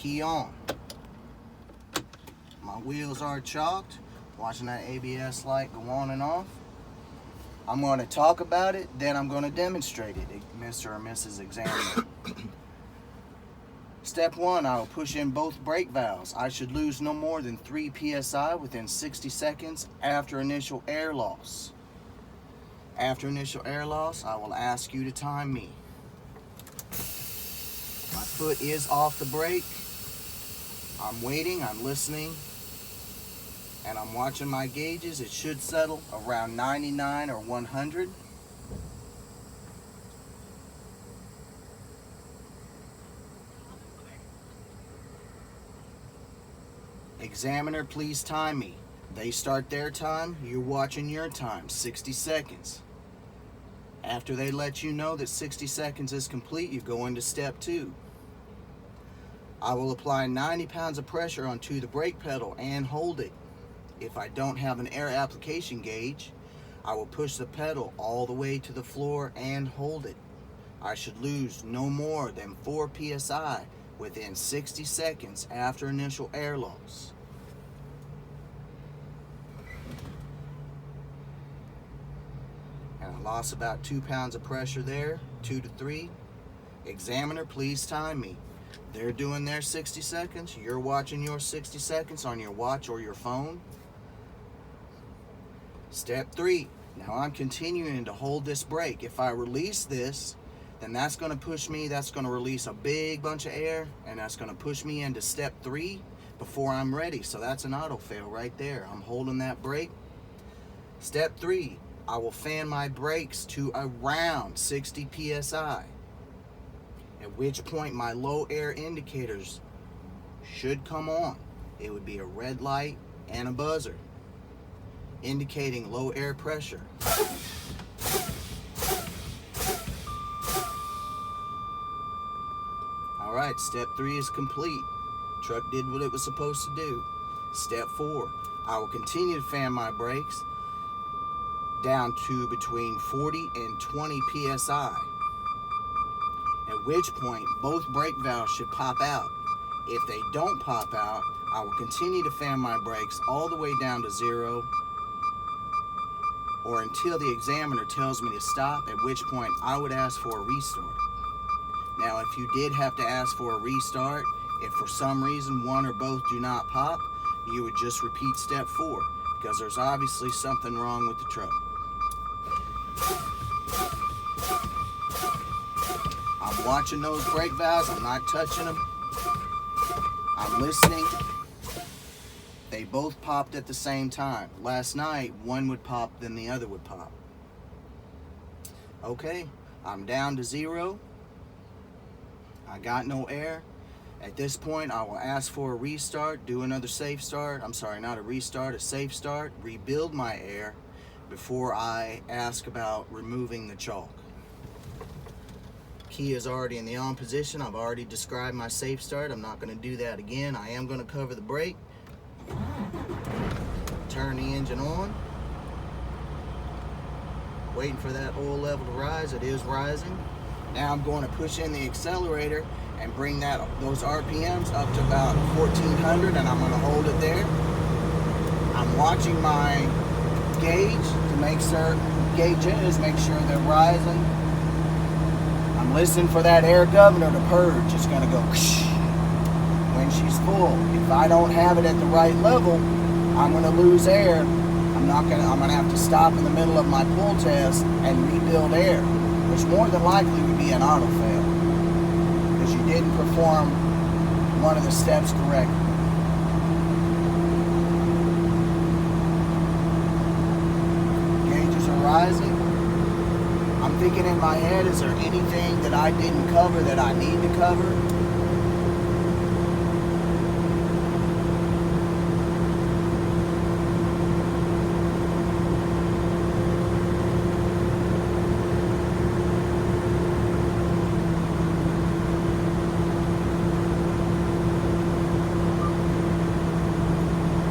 key on. My wheels are chalked. Watching that ABS light go on and off. I'm going to talk about it, then I'm going to demonstrate it, Mr. or Mrs. Examiner. Step 1, I will push in both brake valves. I should lose no more than 3 psi within 60 seconds after initial air loss. After initial air loss, I will ask you to time me. My foot is off the brake. I'm waiting, I'm listening, and I'm watching my gauges. It should settle around 99 or 100. Examiner, please time me. They start their time, you're watching your time, 60 seconds. After they let you know that 60 seconds is complete, you go into step 2. I will apply 90 pounds of pressure onto the brake pedal and hold it. If I don't have an air application gauge, I will push the pedal all the way to the floor and hold it. I should lose no more than 4 psi within 60 seconds after initial air loss. And I lost about 2 pounds of pressure there, 2 to 3. Examiner, please time me. They're doing their 60 seconds. You're watching your 60 seconds on your watch or your phone. Step 3. Now I'm continuing to hold this brake. If I release this, then that's going to push me, that's going to release a big bunch of air, and that's going to push me into step 3 before I'm ready. So that's an auto fail right there. I'm holding that brake. Step 3, I will fan my brakes to around 60 psi, at which point my low air indicators should come on. It would be a red light and a buzzer indicating low air pressure. Alright, step 3 is complete. Truck did what it was supposed to do. Step 4, I will continue to fan my brakes down to between 40 and 20 psi, at which point both brake valves should pop out. If they don't pop out, I will continue to fan my brakes all the way down to 0, or until the examiner tells me to stop, at which point I would ask for a restart. Now, if you did have to ask for a restart, if for some reason one or both do not pop, you would just repeat step 4, because there's obviously something wrong with the truck. I'm watching those brake valves, I'm not touching them. I'm listening. They both popped at the same time. Last night, one would pop, then the other would pop. Okay, I'm down to 0. I got no air. At this point, I will ask for a restart, do another safe start. I'm sorry, not a restart, a safe start. Rebuild my air before I ask about removing the chalk. Key is already in the on position. I've already described my safe start. I'm not going to do that again. I am going to cover the brake. Turn the engine on. Waiting for that oil level to rise. It is rising. Now I'm going to push in the accelerator and bring those RPMs up to about 1400, and I'm going to hold it there. I'm watching my gauge to make sure make sure they're rising. I'm listening for that air governor to purge. It's going to go when she's full. If I don't have it at the right level, I'm going to lose air. I'm going to have to stop in the middle of my pull test and rebuild air, which more than likely would be an auto fail because you didn't perform one of the steps correctly. Gauges are rising. I'm thinking in my head, is there anything that I didn't cover that I need to cover?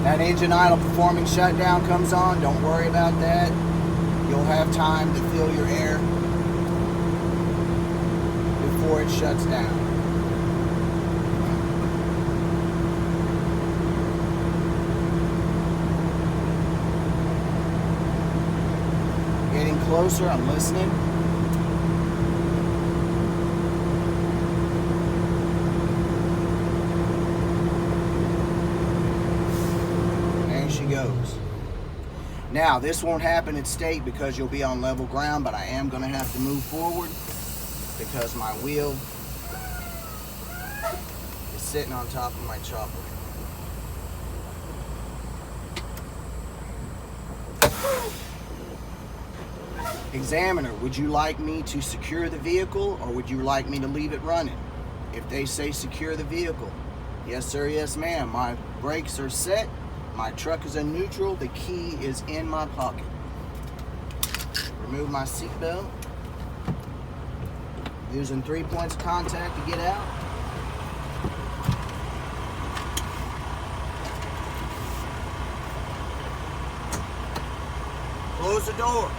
That engine idle performing shutdown comes on. Don't worry about that. You'll have time to fill your air before it shuts down. closer. I'm listening. There she goes. Now, this won't happen at state because you'll be on level ground, but I am going to have to move forward because my wheel is sitting on top of my chopper. Examiner, would you like me to secure the vehicle or would you like me to leave it running? If they say secure the vehicle, yes sir, yes ma'am. My brakes are set. My truck is in neutral. The key is in my pocket. Remove my seatbelt. Using 3 points of contact to get out. Close the door.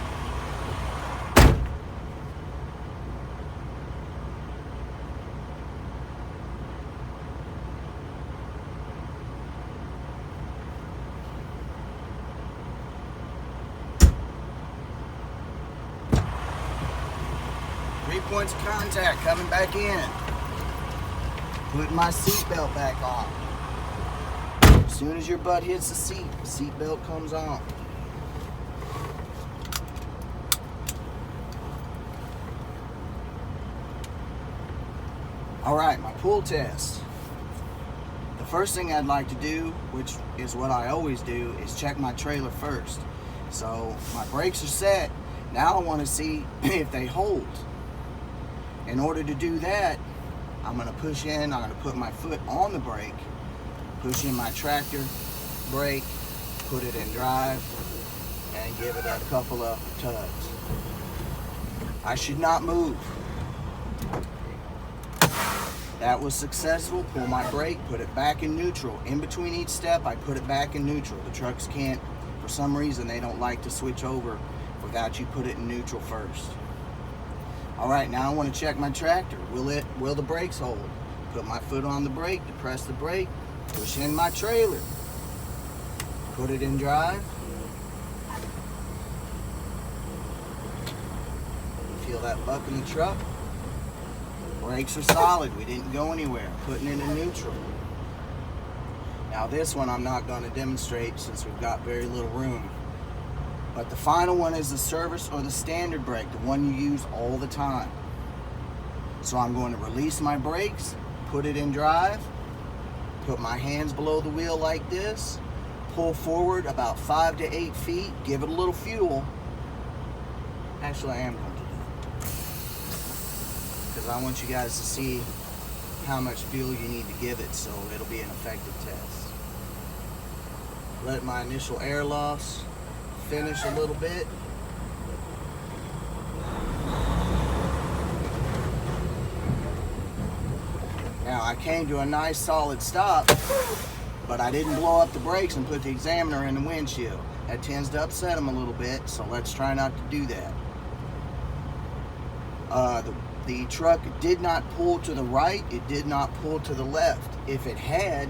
Points of contact coming back in. Putting my seatbelt back on. As soon as your butt hits the seat, the seatbelt comes on. All right, my pull test. The first thing I'd like to do, which is what I always do, is check my trailer first. So my brakes are set. Now I want to see if they hold. In order to do that, I'm going to push in, I'm going to put my foot on the brake, push in my tractor brake, put it in drive, and give it a couple of tugs. I should not move. That was successful. Pull my brake, put it back in neutral. In between each step, I put it back in neutral. The trucks can't, for some reason, they don't like to switch over without you put it in neutral first. All right, now I want to check my tractor. Will the brakes hold? Put my foot on the brake, depress the brake, push in my trailer, put it in drive. Feel that buck in the truck. Brakes are solid. We didn't go anywhere. Putting it in neutral. Now this one I'm not going to demonstrate since we've got very little room. But the final one is the service or the standard brake, the one you use all the time. So I'm going to release my brakes, put it in drive, put my hands below the wheel like this, pull forward about 5 to 8 feet, give it a little fuel. Actually, I am going to do it because I want you guys to see how much fuel you need to give it so it'll be an effective test. Let my initial air loss finish a little bit. Now I came to a nice solid stop, but I didn't blow up the brakes and put the examiner in the windshield. That tends to upset them a little bit, so let's try not to do that. The truck did not pull to the right, it did not pull to the left. If it had,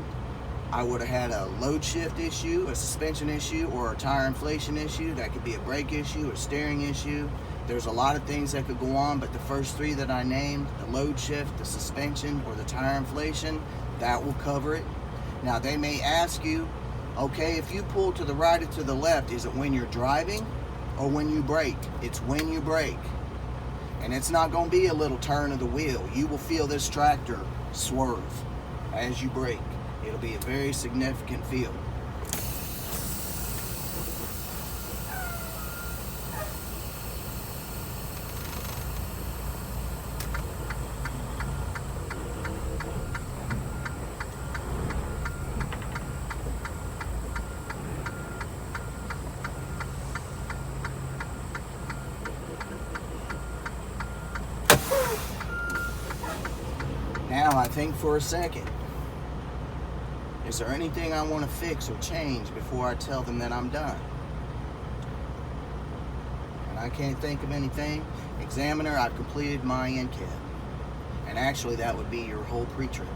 I would have had a load shift issue, a suspension issue, or a tire inflation issue. That could be a brake issue, a steering issue. There's a lot of things that could go on, but the first three that I named, the load shift, the suspension, or the tire inflation, that will cover it. Now they may ask you, okay, if you pull to the right or to the left, is it when you're driving or when you brake? It's when you brake. And it's not going to be a little turn of the wheel. You will feel this tractor swerve as you brake. It'll be a very significant feel. Now I think for a second. Is there anything I want to fix or change before I tell them that I'm done? And I can't think of anything. Examiner, I've completed my NCAP. And actually, that would be your whole pre-trip.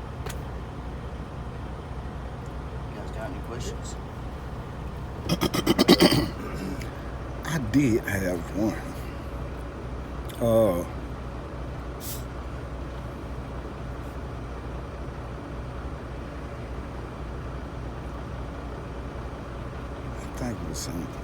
You guys got any questions? I did have one. Oh. I think it was something.